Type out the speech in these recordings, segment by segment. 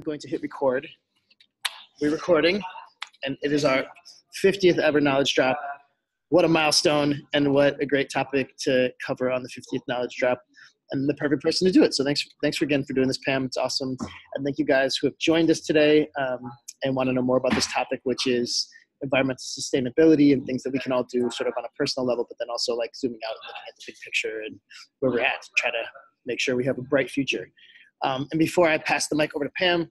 I'm going to hit record. We're recording, and it is our 50th ever knowledge drop. What a milestone, and what a great topic to cover on the 50th knowledge drop, and the perfect person to do it. So thanks again for doing this, Pam. It's awesome. And thank you guys who have joined us today and want to know more about this topic, which is environmental sustainability and things that we can all do sort of on a personal level, but then also like zooming out and looking at the big picture and where we're at to try to make sure we have a bright future. And before I pass the mic over to Pam,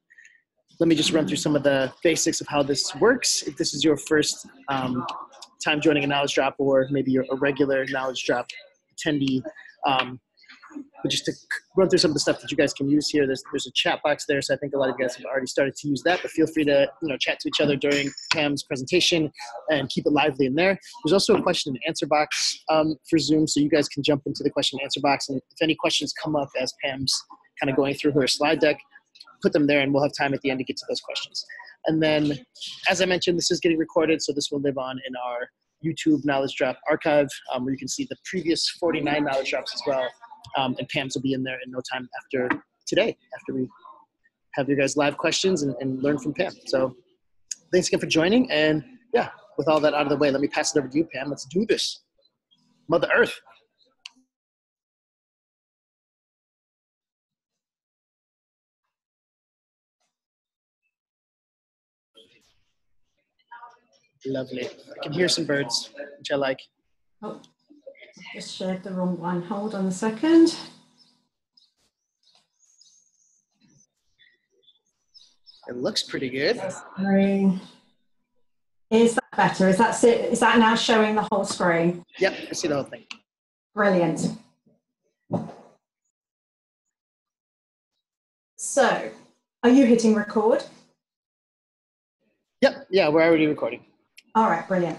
let me just run through some of the basics of how this works. If this is your first time joining a knowledge drop, or maybe you're a regular knowledge drop attendee, but just to run through some of the stuff that you guys can use here, there's a chat box there, so I think a lot of you guys have already started to use that, but feel free to chat to each other during Pam's presentation and keep it lively in there. There's also a question and answer box for Zoom, so you guys can jump into the question and answer box, and if any questions come up as Pam's kind of going through her slide deck, put them there and we'll have time at the end to get to those questions. And then, as I mentioned, this is getting recorded, so this will live on in our YouTube Knowledge Drop archive, where you can see the previous 49 Knowledge Drops as well. And Pam's will be in there in no time after today, after we have your guys' live questions and learn from Pam. So thanks again for joining. And yeah, with all that out of the way, let me pass it over to you, Pam. Let's do this. Mother Earth. Lovely. I can hear some birds, which I like. Oh, just shared the wrong one. Hold on a second. It looks pretty good. Is that better? Is that now showing the whole screen? Yep, I see the whole thing. Brilliant. So, are you hitting record? Yep, yeah, we're already recording. All right, brilliant.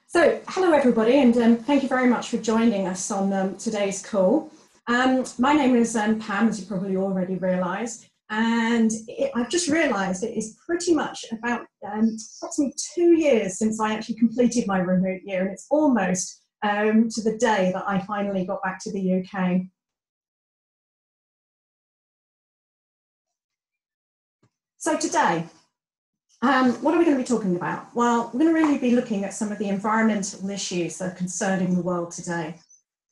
So, hello everybody, and thank you very much for joining us on today's call. My name is Pam, as you probably already realised, and I've just realised it is pretty much about approximately 2 years since I actually completed my remote year, and it's almost to the day that I finally got back to the UK. So today, what are we going to be talking about? Well, we're going to really be looking at some of the environmental issues that are concerning the world today.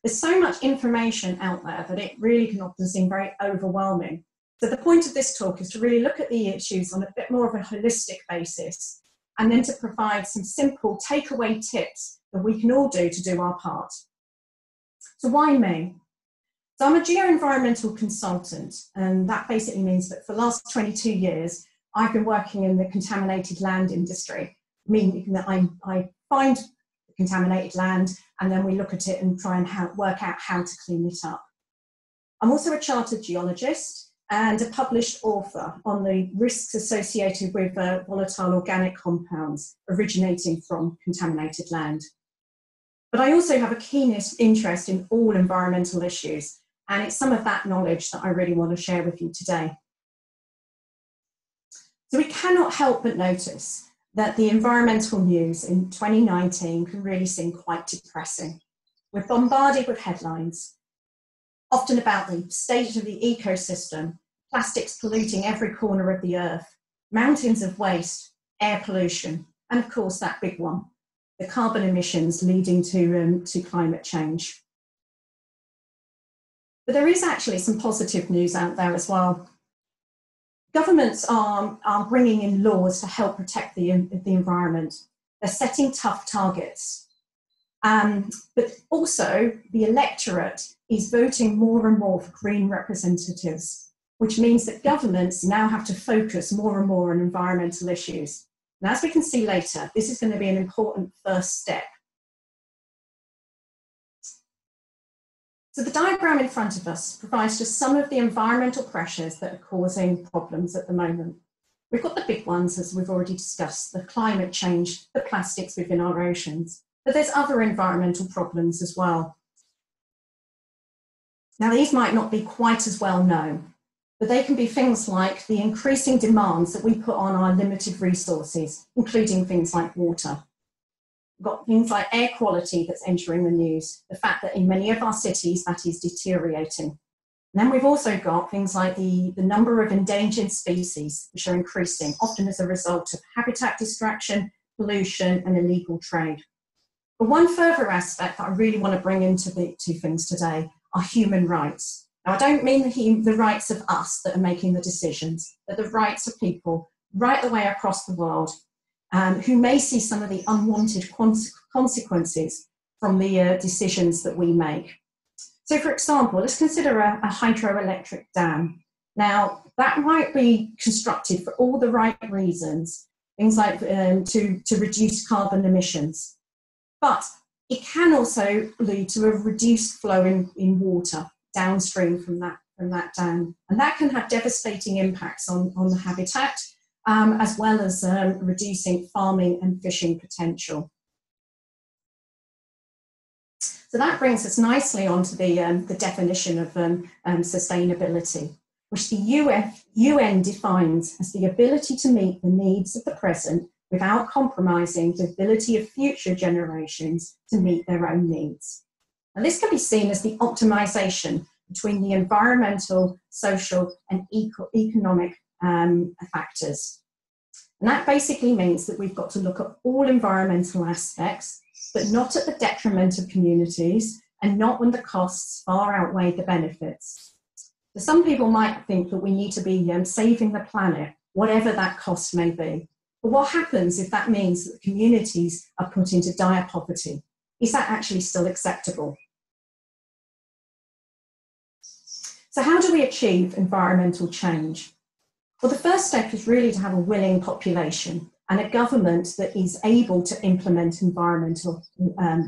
There's so much information out there that it really can often seem very overwhelming. So the point of this talk is to really look at the issues on a bit more of a holistic basis, and then to provide some simple takeaway tips that we can all do to do our part. So why me? So I'm a geoenvironmental consultant, and that basically means that for the last 22 years, I've been working in the contaminated land industry, meaning that I find contaminated land and then we look at it and try and work out how to clean it up. I'm also a chartered geologist and a published author on the risks associated with volatile organic compounds originating from contaminated land. But I also have a keen interest in all environmental issues, and it's some of that knowledge that I really want to share with you today. So we cannot help but notice that the environmental news in 2019 can really seem quite depressing. We're bombarded with headlines, often about the state of the ecosystem, plastics polluting every corner of the earth, mountains of waste, air pollution, and of course that big one, the carbon emissions leading to climate change. But there is actually some positive news out there as well. Governments are bringing in laws to help protect the environment. They're setting tough targets. But also, the electorate is voting more and more for green representatives, which means that governments now have to focus more and more on environmental issues. And as we can see later, this is going to be an important first step. So the diagram in front of us provides just some of the environmental pressures that are causing problems at the moment. We've got the big ones, as we've already discussed, the climate change, the plastics within our oceans, but there's other environmental problems as well. Now, these might not be quite as well known, but they can be things like the increasing demands that we put on our limited resources, including things like water. We've got things like air quality that's entering the news, the fact that in many of our cities that is deteriorating. And then we've also got things like the number of endangered species, which are increasing, often as a result of habitat destruction, pollution, and illegal trade. But one further aspect that I really want to bring into the two things today are human rights. Now, I don't mean the rights of us that are making the decisions, but the rights of people right the way across the world who may see some of the unwanted consequences from the decisions that we make. So, for example, let's consider a hydroelectric dam. Now, that might be constructed for all the right reasons, things like to reduce carbon emissions. But it can also lead to a reduced flow in water downstream from that dam. And that can have devastating impacts on the habitat, as well as reducing farming and fishing potential. So that brings us nicely onto the definition of sustainability, which the UN defines as the ability to meet the needs of the present without compromising the ability of future generations to meet their own needs. And this can be seen as the optimization between the environmental, social, and economic factors. And that basically means that we've got to look at all environmental aspects, but not at the detriment of communities and not when the costs far outweigh the benefits. So some people might think that we need to be saving the planet, whatever that cost may be. But what happens if that means that communities are put into dire poverty? Is that actually still acceptable? So how do we achieve environmental change? Well, the first step is really to have a willing population and a government that is able to implement environmental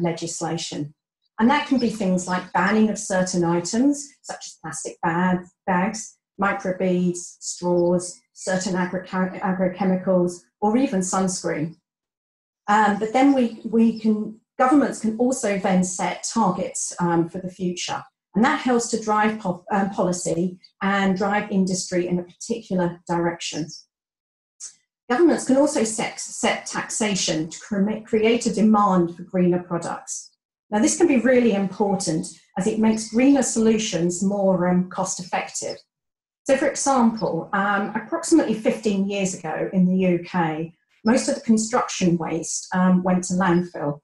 legislation. And that can be things like banning of certain items, such as plastic bags, microbeads, straws, certain agrochemicals, or even sunscreen. But then governments can also then set targets for the future. And that helps to drive policy and drive industry in a particular direction. Governments can also set taxation to create a demand for greener products. Now, this can be really important as it makes greener solutions more cost effective. So, for example, approximately 15 years ago in the UK, most of the construction waste went to landfill.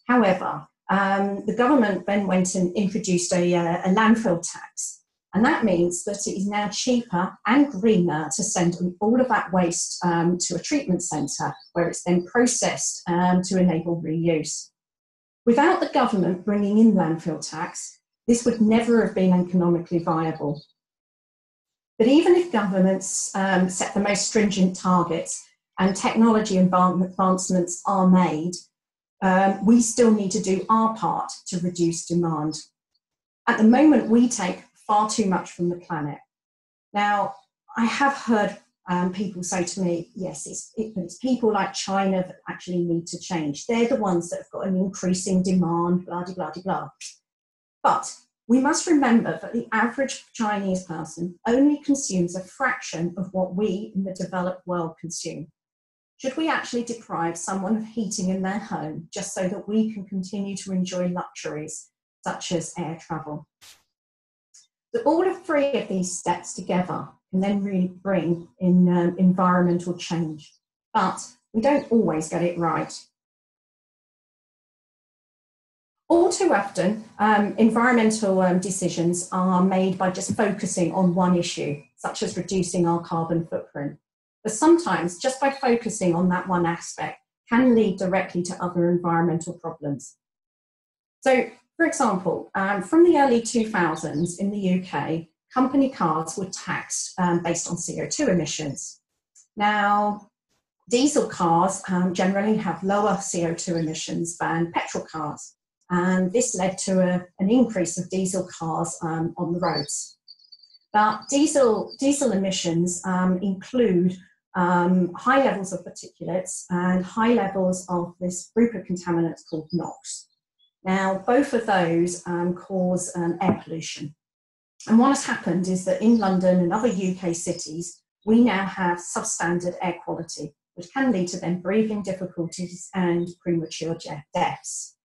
However, the government then went and introduced a landfill tax. And that means that it is now cheaper and greener to send all of that waste to a treatment centre where it's then processed to enable reuse. Without the government bringing in landfill tax, this would never have been economically viable. But even if governments set the most stringent targets and technology advancements are made, we still need to do our part to reduce demand. At the moment, we take far too much from the planet. Now, I have heard people say to me, yes, it's people like China that actually need to change. They're the ones that have got an increasing demand, blah, blah, blah, blah. But we must remember that the average Chinese person only consumes a fraction of what we in the developed world consume. Should we actually deprive someone of heating in their home just so that we can continue to enjoy luxuries such as air travel? So all of three of these steps together can then really bring in environmental change, but we don't always get it right. All too often, environmental decisions are made by just focusing on one issue, such as reducing our carbon footprint. But sometimes, just by focusing on that one aspect can lead directly to other environmental problems. So, for example, from the early 2000s in the UK, company cars were taxed based on CO2 emissions. Now, diesel cars generally have lower CO2 emissions than petrol cars, and this led to an increase of diesel cars on the roads. But diesel emissions include high levels of particulates and high levels of this group of contaminants called NOx. Now, both of those cause air pollution. And what has happened is that in London and other UK cities, we now have substandard air quality, which can lead to then breathing difficulties and premature deaths.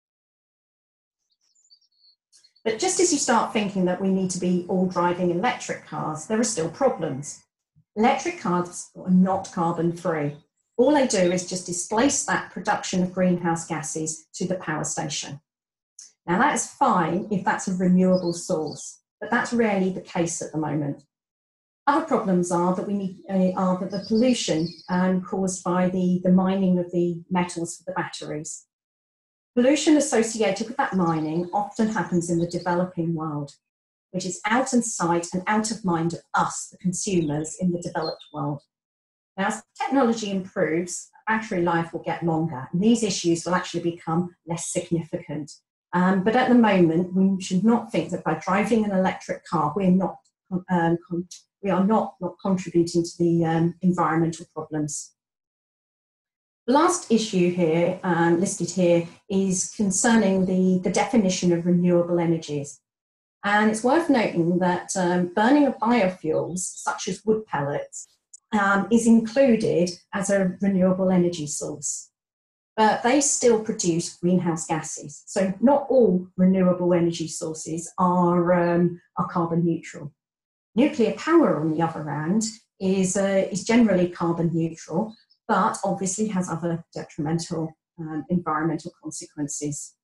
But just as you start thinking that we need to be all driving electric cars, there are still problems. Electric cars are not carbon free. All they do is just displace that production of greenhouse gases to the power station. Now that is fine if that's a renewable source, but that's rarely the case at the moment. Other problems are that the pollution caused by the mining of the metals for the batteries. Pollution associated with that mining often happens in the developing world, which is out of sight and out of mind of us, the consumers, in the developed world. Now, as technology improves, battery life will get longer, and these issues will actually become less significant. But at the moment, we should not think that by driving an electric car, we are not contributing to the environmental problems. The last issue here, listed here, is concerning the definition of renewable energies. And it's worth noting that burning of biofuels, such as wood pellets, is included as a renewable energy source. But they still produce greenhouse gases. So not all renewable energy sources are carbon neutral. Nuclear power, on the other hand, is generally carbon neutral, but obviously has other detrimental environmental consequences.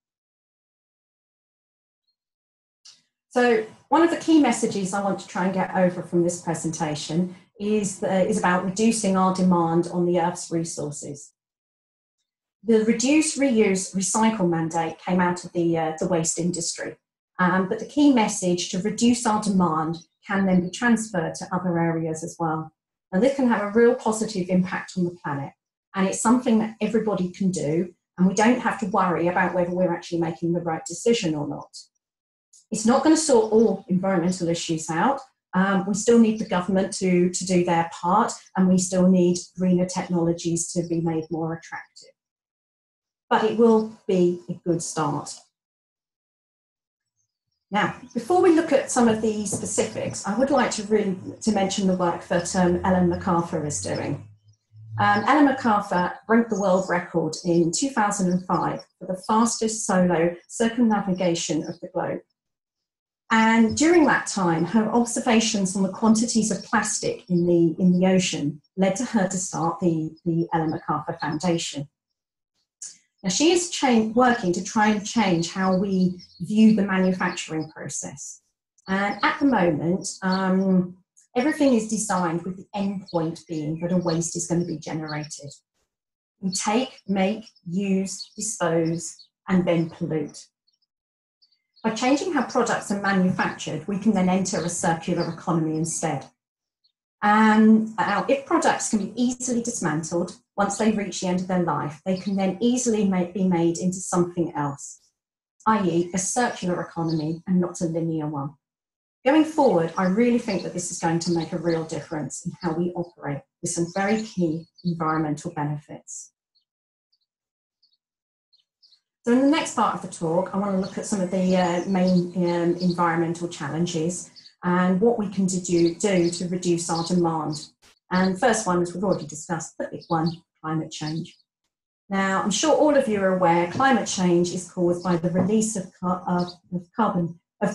So one of the key messages I want to try and get over from this presentation is about reducing our demand on the Earth's resources. The reduce, reuse, recycle mandate came out of the waste industry, but the key message to reduce our demand can then be transferred to other areas as well. And this can have a real positive impact on the planet. And it's something that everybody can do, and we don't have to worry about whether we're actually making the right decision or not. It's not going to sort all environmental issues out. We still need the government to do their part, and we still need greener technologies to be made more attractive. But it will be a good start. Now, before we look at some of the specifics, I would like to mention the work that Ellen MacArthur is doing. Ellen MacArthur broke the world record in 2005 for the fastest solo circumnavigation of the globe. And during that time, her observations on the quantities of plastic in the ocean led to her to start the Ellen MacArthur Foundation. Now, she is working to try and change how we view the manufacturing process. And at the moment, everything is designed with the end point being that a waste is going to be generated. We take, make, use, dispose, and then pollute. By changing how products are manufactured, we can then enter a circular economy instead. And if products can be easily dismantled, once they reach the end of their life, they can then easily be made into something else, i.e. a circular economy and not a linear one. Going forward, I really think that this is going to make a real difference in how we operate with some very key environmental benefits. So in the next part of the talk, I want to look at some of the main environmental challenges and what we can do to reduce our demand. And the first one, as we've already discussed, the big one, climate change. Now, I'm sure all of you are aware climate change is caused by the release of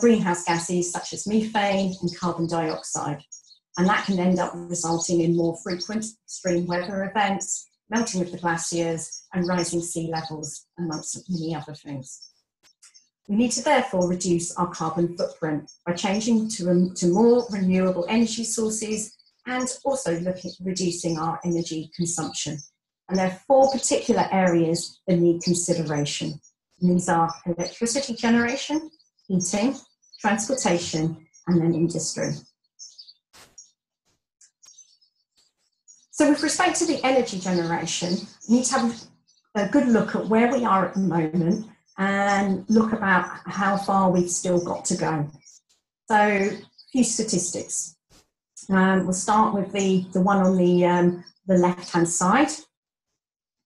greenhouse gases such as methane and carbon dioxide. And that can end up resulting in more frequent extreme weather events, melting of the glaciers, and rising sea levels, amongst many other things. We need to therefore reduce our carbon footprint by changing to more renewable energy sources and also looking at reducing our energy consumption. And there are 4 particular areas that need consideration. And these are electricity generation, heating, transportation, and then industry. So with respect to the energy generation, we need to have a good look at where we are at the moment and look about how far we've still got to go. So a few statistics. We'll start with the one on the left-hand side.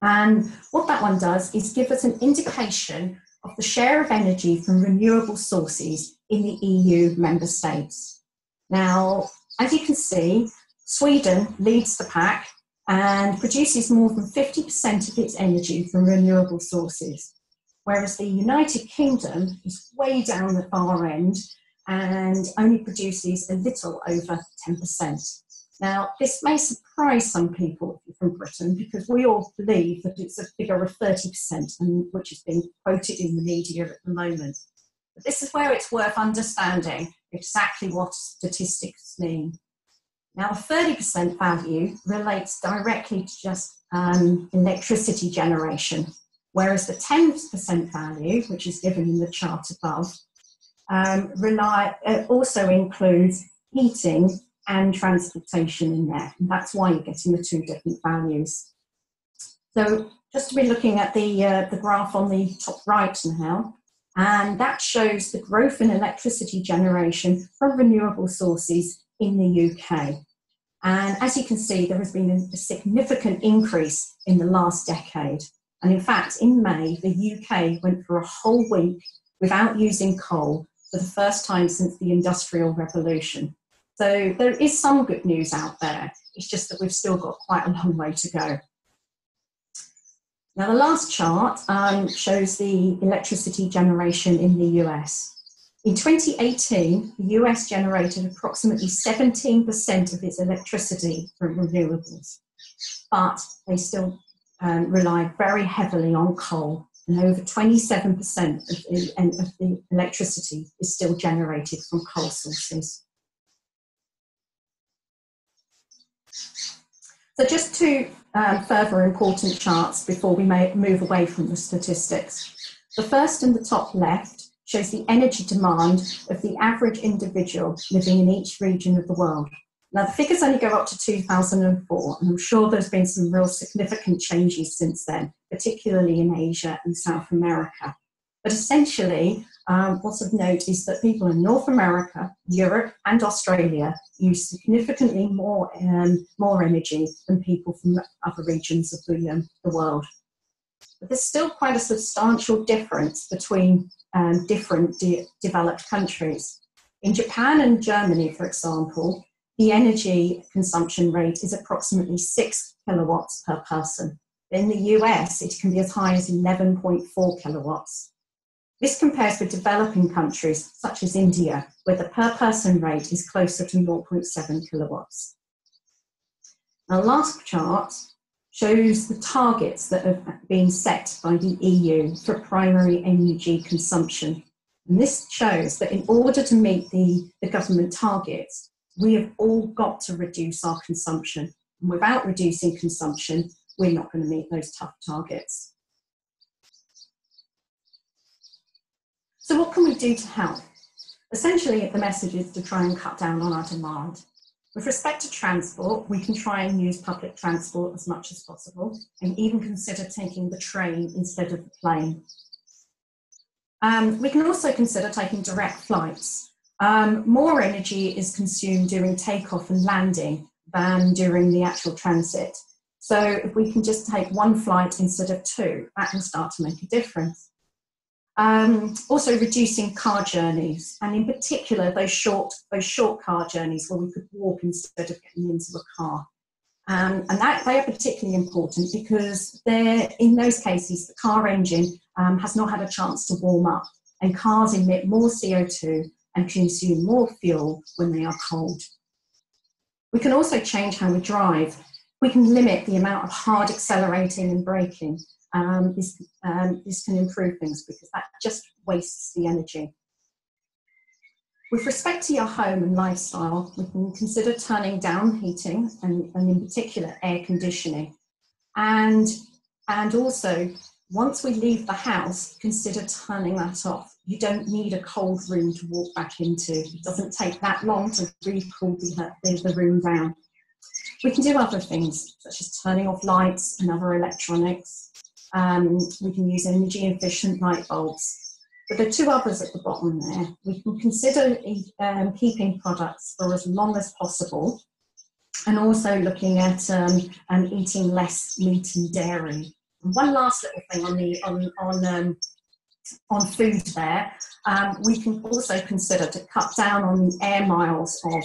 And what that one does is give us an indication of the share of energy from renewable sources in the EU member states. Now, as you can see, Sweden leads the pack and produces more than 50% of its energy from renewable sources. whereas the United Kingdom is way down the far end and only produces a little over 10%. Now, this may surprise some people from Britain because we all believe that it's a figure of 30%, which is being quoted in the media at the moment. But this is where it's worth understanding exactly what statistics mean. Now, the 30% value relates directly to just electricity generation, whereas the 10% value, which is given in the chart above, also includes heating and transportation in there. And that's why you're getting the two different values. So just to be looking at the graph on the top right now, and that shows the growth in electricity generation from renewable sources in the UK. And as you can see, there has been a significant increase in the last decade. And in fact, in May, the UK went for a whole week without using coal for the first time since the Industrial Revolution. So there is some good news out there. It's just that we've still got quite a long way to go. Now, the last chart shows the electricity generation in the US. In 2018, the US generated approximately 17% of its electricity from renewables, but they still rely very heavily on coal, and over 27% of the electricity is still generated from coal sources. So just two further important charts before we move away from the statistics. The first in the top left shows the energy demand of the average individual living in each region of the world. Now, the figures only go up to 2004, and I'm sure there's been some real significant changes since then, particularly in Asia and South America. But essentially, what's of note is that people in North America, Europe, and Australia use significantly more energy than people from other regions of the world. But there's still quite a substantial difference between different developed countries. In Japan and Germany, for example, the energy consumption rate is approximately 6 kilowatts per person. In the US, it can be as high as 11.4 kilowatts. This compares with developing countries such as India, where the per person rate is closer to 0.7 kilowatts. Our last chart shows the targets that have been set by the EU for primary energy consumption. And this shows that in order to meet the government targets, we have all got to reduce our consumption. And without reducing consumption, we're not going to meet those tough targets. So what can we do to help? Essentially, the message is to try and cut down on our demand. With respect to transport, we can try and use public transport as much as possible, and even consider taking the train instead of the plane. We can also consider taking direct flights. More energy is consumed during takeoff and landing than during the actual transit. So if we can just take one flight instead of two, that can start to make a difference. Also reducing car journeys, and in particular those short car journeys where we could walk instead of getting into a car. And that they are particularly important because in those cases the car engine has not had a chance to warm up, and cars emit more CO2 and consume more fuel when they are cold. We can also change how we drive. We can limit the amount of hard accelerating and braking. This can improve things because that just wastes the energy. With respect to your home and lifestyle, we can consider turning down heating and in particular air conditioning. And also, once we leave the house, consider turning that off. You don't need a cold room to walk back into. It doesn't take that long to re-cool the room down. We can do other things, such as turning off lights and other electronics. We can use energy efficient light bulbs. But the two others at the bottom there, we can consider keeping products for as long as possible, and also looking at eating less meat and dairy. And one last little thing on food there, we can also consider to cut down on the air miles of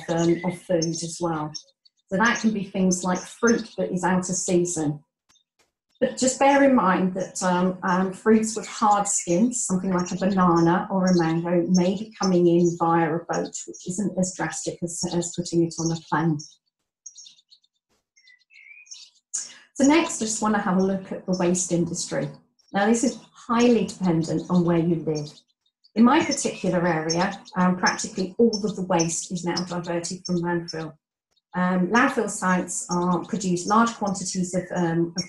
food as well. So that can be things like fruit that is out of season. But just bear in mind that fruits with hard skins, something like a banana or a mango, may be coming in via a boat, which isn't as drastic as putting it on a plane. So next, I just want to have a look at the waste industry. Now, this is highly dependent on where you live. In my particular area, practically all of the waste is now diverted from landfill. Landfill sites produce large quantities of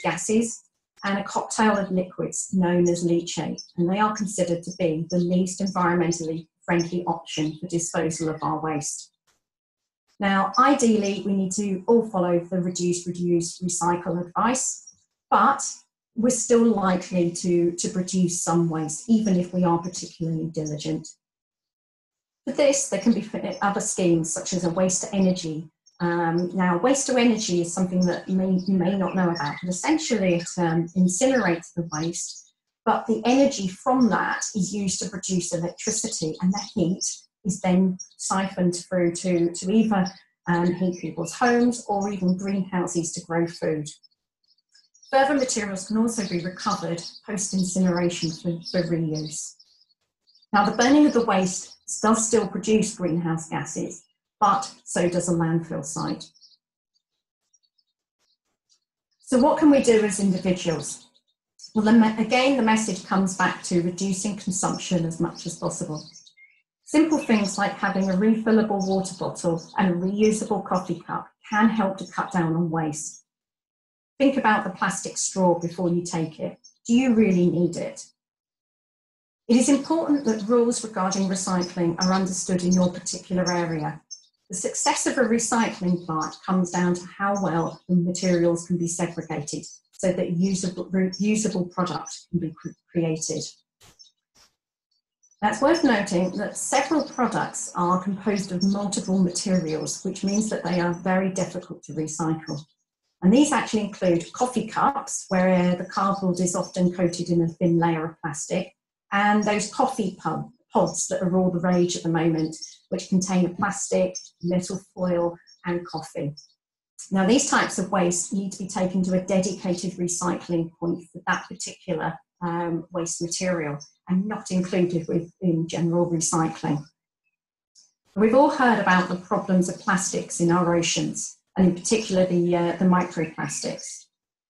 gases and a cocktail of liquids known as leachate, and they are considered to be the least environmentally friendly option for disposal of our waste. Now, ideally, we need to all follow the reduce, reduce, recycle advice, but we're still likely to produce some waste, even if we are particularly diligent. For this, there can be other schemes, such as a waste to energy. Now, waste to energy is something that you may not know about, but essentially it incinerates the waste, but the energy from that is used to produce electricity, and the heat is then siphoned through to either heat people's homes or even greenhouses to grow food. Further materials can also be recovered post-incineration for reuse. Now, the burning of the waste does still produce greenhouse gases, but so does a landfill site. So what can we do as individuals? Well, again, the message comes back to reducing consumption as much as possible. Simple things like having a refillable water bottle and a reusable coffee cup can help to cut down on waste. Think about the plastic straw before you take it. Do you really need it? It is important that rules regarding recycling are understood in your particular area. The success of a recycling plant comes down to how well the materials can be segregated so that usable product can be created. Now, it's worth noting that several products are composed of multiple materials, which means that they are very difficult to recycle. And these actually include coffee cups, where the cardboard is often coated in a thin layer of plastic, and those coffee pods that are all the rage at the moment, which contain plastic, metal foil, and coffee. Now, these types of waste need to be taken to a dedicated recycling point for that particular waste material and not included in general recycling. We've all heard about the problems of plastics in our oceans, and in particular the microplastics.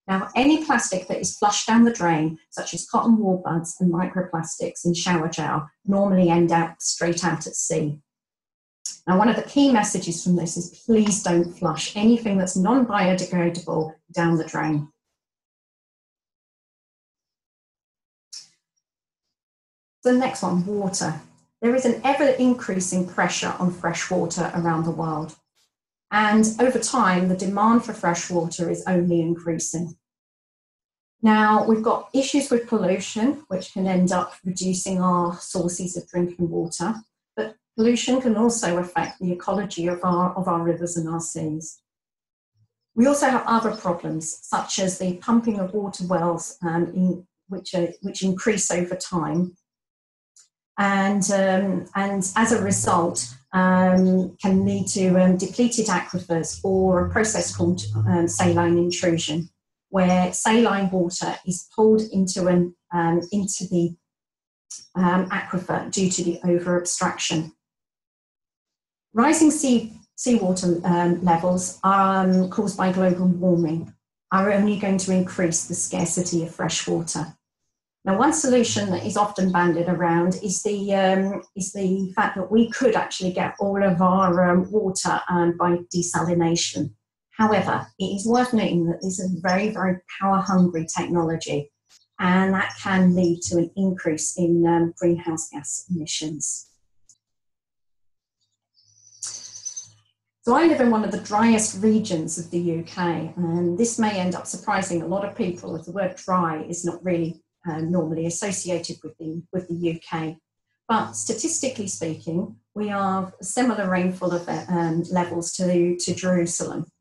Now, any plastic that is flushed down the drain, such as cotton wool buds and microplastics in shower gel, normally end up straight out at sea. Now, one of the key messages from this is please don't flush anything that's non-biodegradable down the drain. The next one, water. There is an ever-increasing pressure on fresh water around the world. And over time, the demand for fresh water is only increasing. Now, we've got issues with pollution, which can end up reducing our sources of drinking water. But pollution can also affect the ecology of our rivers and our seas. We also have other problems, such as the pumping of water wells, which increase over time. And as a result, can lead to depleted aquifers or a process called saline intrusion, where saline water is pulled into the aquifer due to the over-abstraction. Rising seawater levels caused by global warming are only going to increase the scarcity of fresh water. Now, one solution that is often bandied around is the fact that we could actually get all of our water by desalination. However, it is worth noting that this is a very, very power-hungry technology, and that can lead to an increase in greenhouse gas emissions. So I live in one of the driest regions of the UK, and this may end up surprising a lot of people, as the word dry is not really normally associated with the UK. But statistically speaking, we have similar rainfall levels to Jerusalem.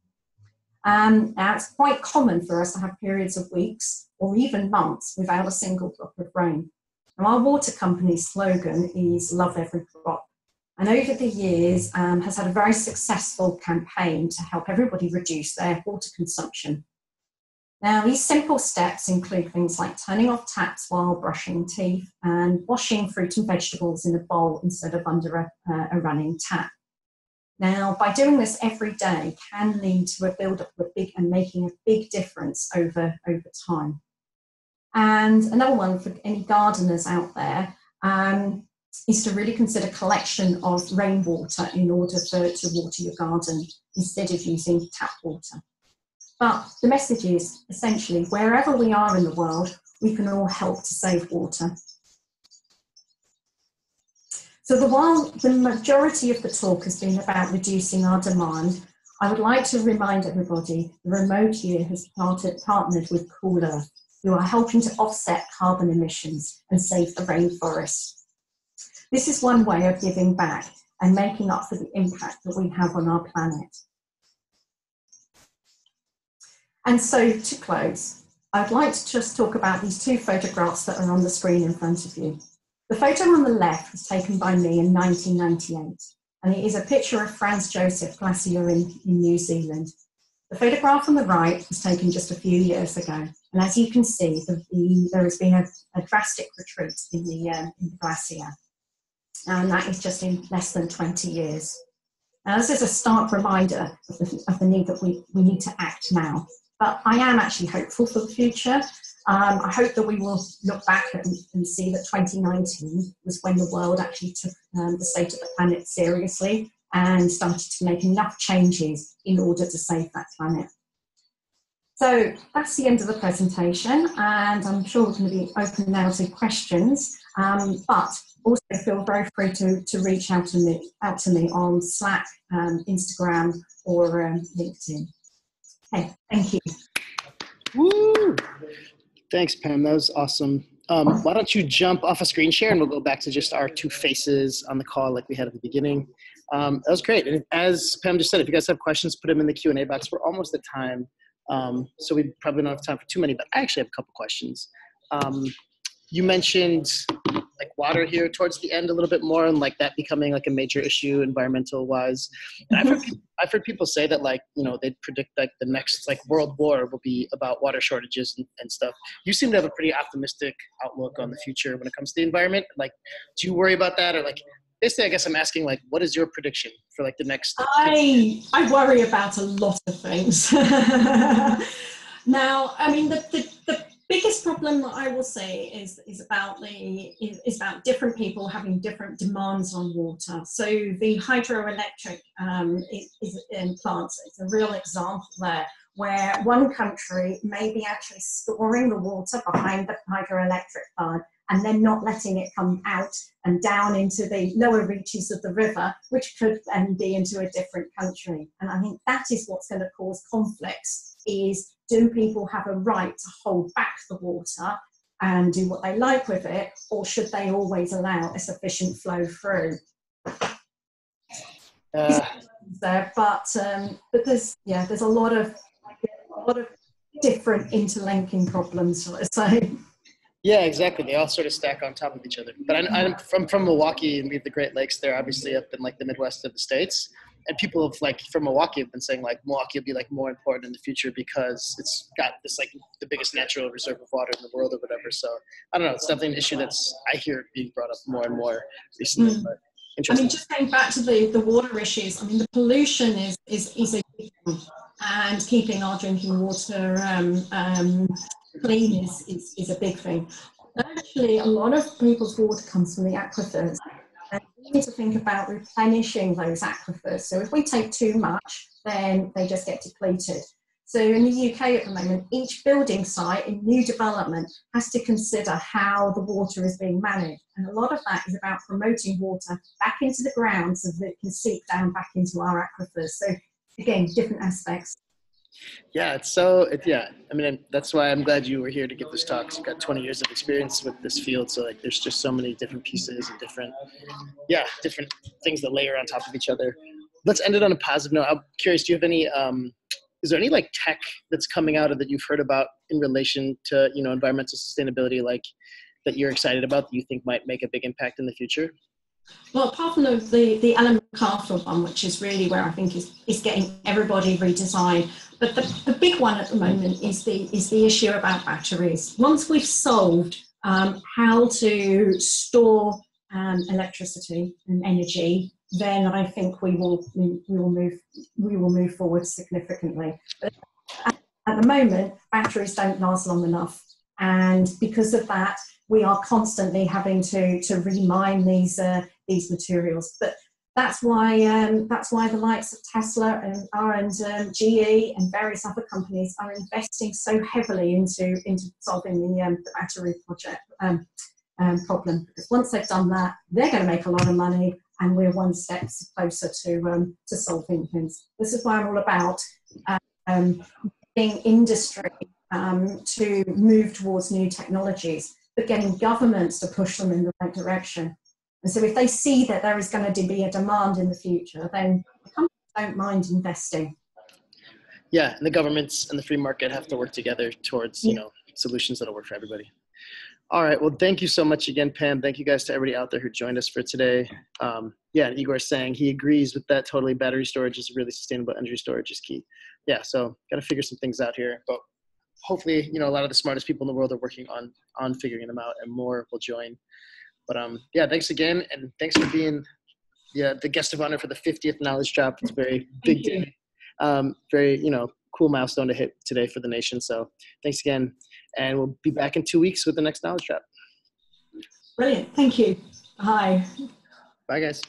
Now, it's quite common for us to have periods of weeks or even months without a single drop of rain. Now, our water company's slogan is "Love Every Drop." And over the years has had a very successful campaign to help everybody reduce their water consumption. Now, these simple steps include things like turning off taps while brushing teeth and washing fruit and vegetables in a bowl instead of under a running tap. Now, by doing this every day can lead to a build-up of and making a big difference over time. And another one for any gardeners out there is to really consider collection of rainwater in order to water your garden instead of using tap water. But the message is essentially wherever we are in the world, we can all help to save water. So while the majority of the talk has been about reducing our demand, I would like to remind everybody the remote year has partnered with Cool Earth, who are helping to offset carbon emissions and save the rainforests. This is one way of giving back and making up for the impact that we have on our planet. And so to close, I'd like to just talk about these two photographs that are on the screen in front of you. The photo on the left was taken by me in 1998, and it is a picture of Franz Josef Glacier in New Zealand. The photograph on the right was taken just a few years ago, and as you can see, there has been a drastic retreat in the glacier, and that is just in less than 20 years. Now, this is a stark reminder of the need that we need to act now. But I am actually hopeful for the future. I hope that we will look back and see that 2019 was when the world actually took the state of the planet seriously and started to make enough changes in order to save that planet. So that's the end of the presentation, and I'm sure we're going to be open now to questions, but also feel very free to reach out to me on Slack, Instagram, or LinkedIn. Okay, thank you. Woo! Thanks, Pam. That was awesome. Why don't you jump off a screen share and we'll go back to just our two faces on the call like we had at the beginning. That was great. And as Pam just said, if you guys have questions, put them in the Q&A box. We're almost at time, so we probably don't have time for too many, but I actually have a couple questions. You mentioned like water here towards the end a little bit more, and like that becoming like a major issue environmental wise. And I've heard people say that like, you know, they'd predict like the next like world war will be about water shortages and stuff. You seem to have a pretty optimistic outlook on the future when it comes to the environment. Like, do you worry about that? Or like, basically, I guess I'm asking like, what is your prediction for like the next? I worry about a lot of things. Now, I mean, the biggest problem that I will say is about different people having different demands on water. So the hydroelectric plants is a real example there, where one country may be actually storing the water behind the hydroelectric plant and then not letting it come out and down into the lower reaches of the river, which could then be into a different country. And I think that is what's going to cause conflicts, is do people have a right to hold back the water and do what they like with it, or should they always allow a sufficient flow through? But there's a lot of different interlinking problems, let's say. Yeah, exactly. They all sort of stack on top of each other. But I'm from Milwaukee, and we have the Great Lakes there, obviously up in like the Midwest of the States. And people have like from Milwaukee have been saying like Milwaukee will be like more important in the future because it's got this like the biggest natural reserve of water in the world or whatever. So I don't know. It's definitely an issue that's I hear being brought up more and more recently. But I mean, just going back to the water issues. I mean, the pollution is a big one, and keeping our drinking water clean is a big thing. Actually, a lot of people's water comes from the aquifers, and we need to think about replenishing those aquifers. So if we take too much, then they just get depleted. So in the UK at the moment, each building site in new development has to consider how the water is being managed. And a lot of that is about promoting water back into the ground so that it can seep down back into our aquifers. So again, different aspects. Yeah, I mean, that's why I'm glad you were here to give this talk. You've got 20 years of experience with this field. So like, there's just so many different pieces and different things that layer on top of each other. Let's end it on a positive note. I'm curious, do you have any, is there any like tech that's coming out of that you've heard about in relation to, environmental sustainability, like that you're excited about that you think might make a big impact in the future? Well, apart from the Alan MacArthur one, which is really where I think is getting everybody redesigned, but the big one at the moment is the issue about batteries. Once we've solved how to store electricity and energy, then I think we will move forward significantly. But at the moment, batteries don't last long enough, and because of that, we are constantly having to remine these materials. But that's why the likes of Tesla and GE and various other companies are investing so heavily into solving the battery project problem. Because once they've done that, they're going to make a lot of money, and we're one step closer to solving things. This is why I'm all about getting industry to move towards new technologies, but getting governments to push them in the right direction. And so if they see that there is going to be a demand in the future, then companies don't mind investing. Yeah, and the governments and the free market have to work together towards, solutions that'll work for everybody. All right, well, thank you so much again, Pam. Thank you guys to everybody out there who joined us for today. Yeah, and Igor's saying he agrees with that totally. Battery storage is really sustainable. Energy storage is key. Yeah, so got to figure some things out here. But hopefully, a lot of the smartest people in the world are working on figuring them out, and more will join. But yeah, thanks again, and thanks for being the guest of honor for the 50th Knowledge Drop. It's a very big day, very cool milestone to hit today for the nation. So thanks again, and we'll be back in 2 weeks with the next Knowledge Drop. Brilliant, thank you. Bye. Bye, guys.